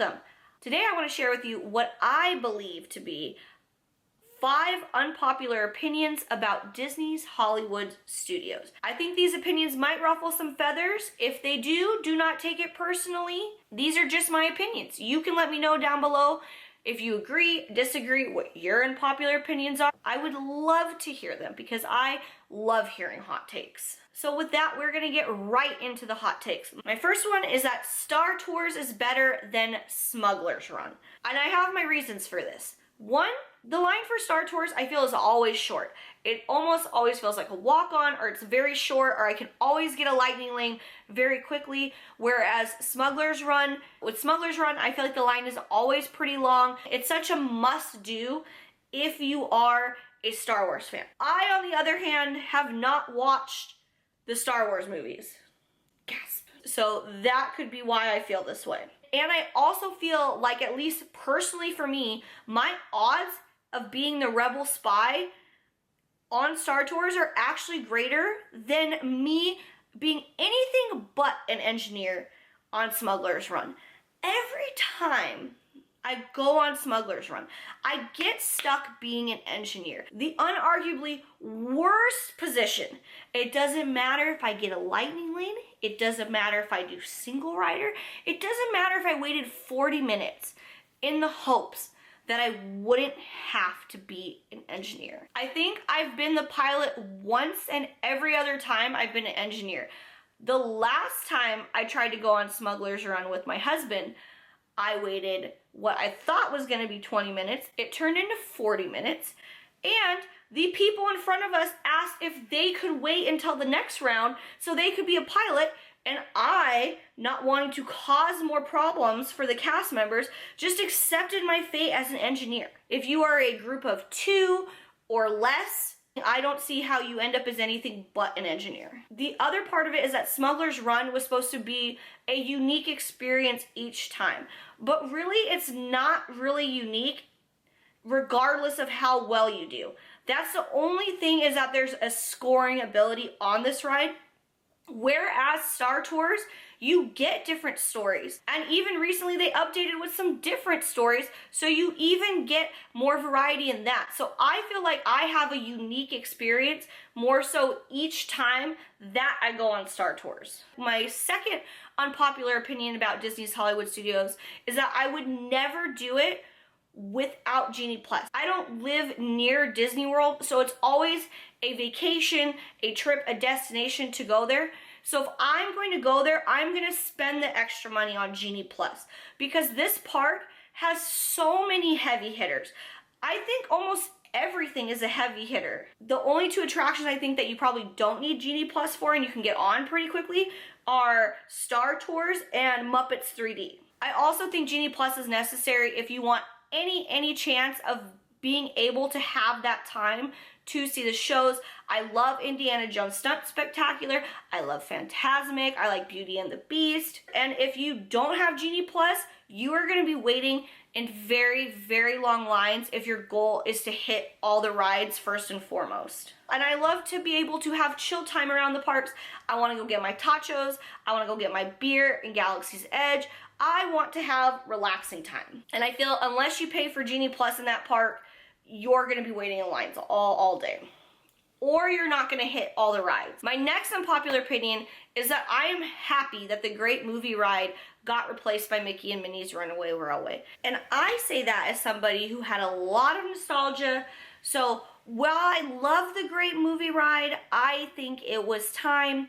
welcome. Today I want to share with you what I believe to be 5 unpopular opinions about Disney's Hollywood studios. I think these opinions might ruffle some feathers. If they do not take it personally. These are just my opinions. You can let me know down below if you agree, disagree, what your unpopular opinions are. I would love to hear them because I love hearing hot takes. So with that, we're gonna get right into the hot takes. My first one is that Star Tours is better than Smuggler's Run. And I have my reasons for this. One, the line for Star Tours I feel is always short. It almost always feels like a walk-on, or it's very short, or I can always get a lightning lane very quickly. Whereas with Smuggler's Run, I feel like the line is always pretty long. It's such a must-do if you are a Star Wars fan. I, on the other hand, have not watched the Star Wars movies. Gasp. So that could be why I feel this way. And I also feel like, at least personally for me, my odds of being the rebel spy on Star Tours are actually greater than me being anything but an engineer on Smuggler's Run. Every time I go on Smuggler's Run, I get stuck being an engineer. The unarguably worst position. It doesn't matter if I get a lightning lane. It doesn't matter if I do single rider. It doesn't matter if I waited 40 minutes in the hopes that I wouldn't have to be an engineer. I think I've been the pilot once, and every other time I've been an engineer. The last time I tried to go on Smuggler's Run with my husband, I waited what I thought was gonna be 20 minutes. It turned into 40 minutes. And the people in front of us asked if they could wait until the next round so they could be a pilot. And I, not wanting to cause more problems for the cast members, just accepted my fate as an engineer. If you are a group of 2 or less, I don't see how you end up as anything but an engineer. The other part of it is that Smuggler's Run was supposed to be a unique experience each time. But really, it's not really unique regardless of how well you do. That's the only thing, is that there's a scoring ability on this ride. Whereas Star Tours, you get different stories. And even recently they updated with some different stories, so you even get more variety in that. So I feel like I have a unique experience more so each time that I go on Star Tours. My second unpopular opinion about Disney's Hollywood Studios is that I would never do it without Genie Plus. I don't live near Disney World, so it's always a vacation, a trip, a destination to go there. So if I'm going to go there, I'm going to spend the extra money on Genie Plus because this park has so many heavy hitters. I think almost everything is a heavy hitter. The only 2 attractions I think that you probably don't need Genie Plus for and you can get on pretty quickly are Star Tours and Muppets 3D. I also think Genie Plus is necessary if you want any chance of being able to have that time to see the shows. I love Indiana Jones Stunt Spectacular. I love Fantasmic. I like Beauty and the Beast. And if you don't have Genie Plus, you are gonna be waiting in very long lines if your goal is to hit all the rides first and foremost. And I love to be able to have chill time around the parks. I wanna go get my tachos. I wanna go get my beer in Galaxy's Edge. I want to have relaxing time. And I feel unless you pay for Genie Plus in that park, you're gonna be waiting in lines all day. Or you're not gonna hit all the rides. My next unpopular opinion is that I am happy that the Great Movie Ride got replaced by Mickey and Minnie's Runaway Railway. And I say that as somebody who had a lot of nostalgia. So while I love the Great Movie Ride, I think it was time.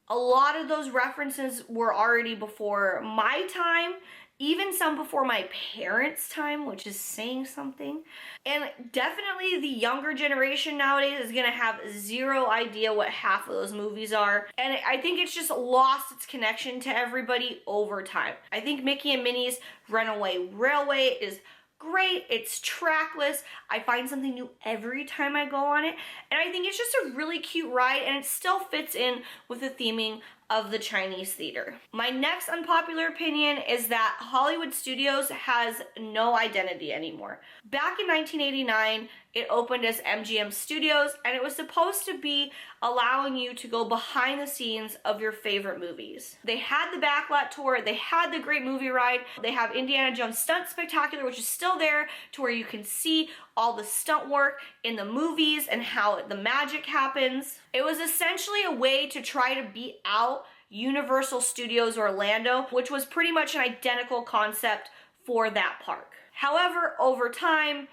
A lot of those references were already before my time, even some before my parents' time, which is saying something. And definitely the younger generation nowadays is gonna have zero idea what half of those movies are. And I think it's just lost its connection to everybody over time. I think Mickey and Minnie's Runaway Railway is great. It's trackless. I find something new every time I go on it. And I think it's just a really cute ride, and it still fits in with the theming of the Chinese theater. My next unpopular opinion is that Hollywood Studios has no identity anymore. Back in 1989, it opened as MGM Studios, and it was supposed to be allowing you to go behind the scenes of your favorite movies. They had the backlot tour, they had the great movie ride, they have Indiana Jones Stunt Spectacular, which is still there to where you can see all the stunt work in the movies and how the magic happens. It was essentially a way to try to beat out Universal Studios Orlando, which was pretty much an identical concept for that park. However, over time,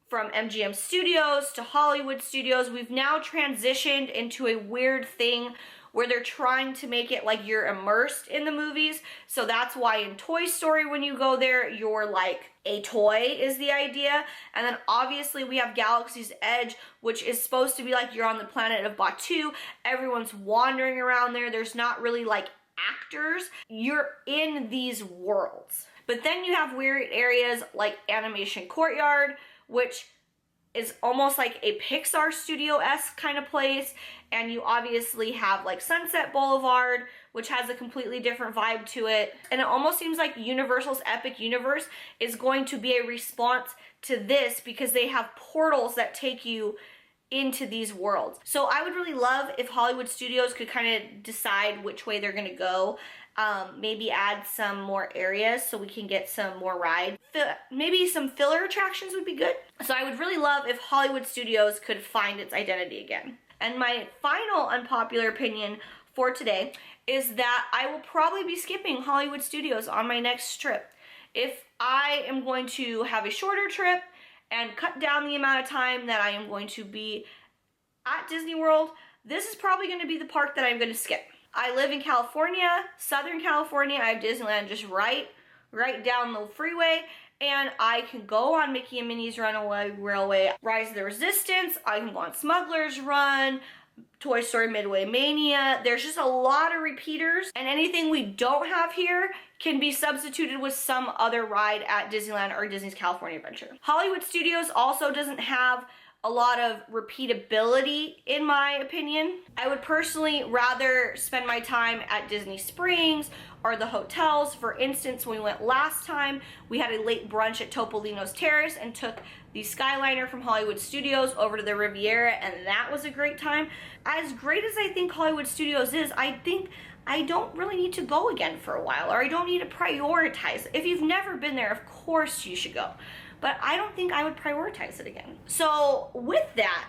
from MGM Studios to Hollywood Studios, we've now transitioned into a weird thing where they're trying to make it like you're immersed in the movies. So that's why in Toy Story, when you go there, you're like a toy is the idea. And then obviously we have Galaxy's Edge, which is supposed to be like you're on the planet of Batuu. Everyone's wandering around there. There's not really like actors. You're in these worlds. But then you have weird areas like Animation Courtyard, which is almost like a Pixar Studio-esque kind of place. And you obviously have like Sunset Boulevard, which has a completely different vibe to it. And it almost seems like Universal's Epic Universe is going to be a response to this because they have portals that take you into these worlds. So I would really love if Hollywood Studios could kind of decide which way they're gonna go. Maybe add some more areas so we can get some more rides. Maybe some filler attractions would be good. So I would really love if Hollywood Studios could find its identity again. And my final unpopular opinion for today is that I will probably be skipping Hollywood Studios on my next trip. If I am going to have a shorter trip and cut down the amount of time that I am going to be at Disney World, this is probably going to be the park that I'm going to skip. I live in California, Southern California. I have Disneyland just right down the freeway, and I can go on Mickey and Minnie's Runaway Railway, Rise of the Resistance. I can go on Smuggler's Run, Toy Story Midway Mania. There's just a lot of repeaters, and anything we don't have here can be substituted with some other ride at Disneyland or Disney's California Adventure. Hollywood Studios also doesn't have a lot of repeatability, in my opinion. I would personally rather spend my time at Disney Springs or the hotels. For instance, when we went last time, we had a late brunch at Topolino's Terrace and took the Skyliner from Hollywood Studios over to the Riviera, and that was a great time. As great as I think Hollywood Studios is, I think I don't really need to go again for a while, or I don't need to prioritize. If you've never been there, of course you should go. But I don't think I would prioritize it again. So with that,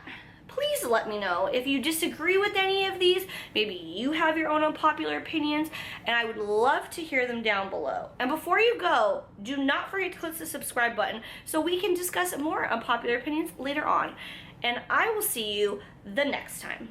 please let me know if you disagree with any of these. Maybe you have your own unpopular opinions, and I would love to hear them down below. And before you go, do not forget to click the subscribe button so we can discuss more unpopular opinions later on. And I will see you the next time.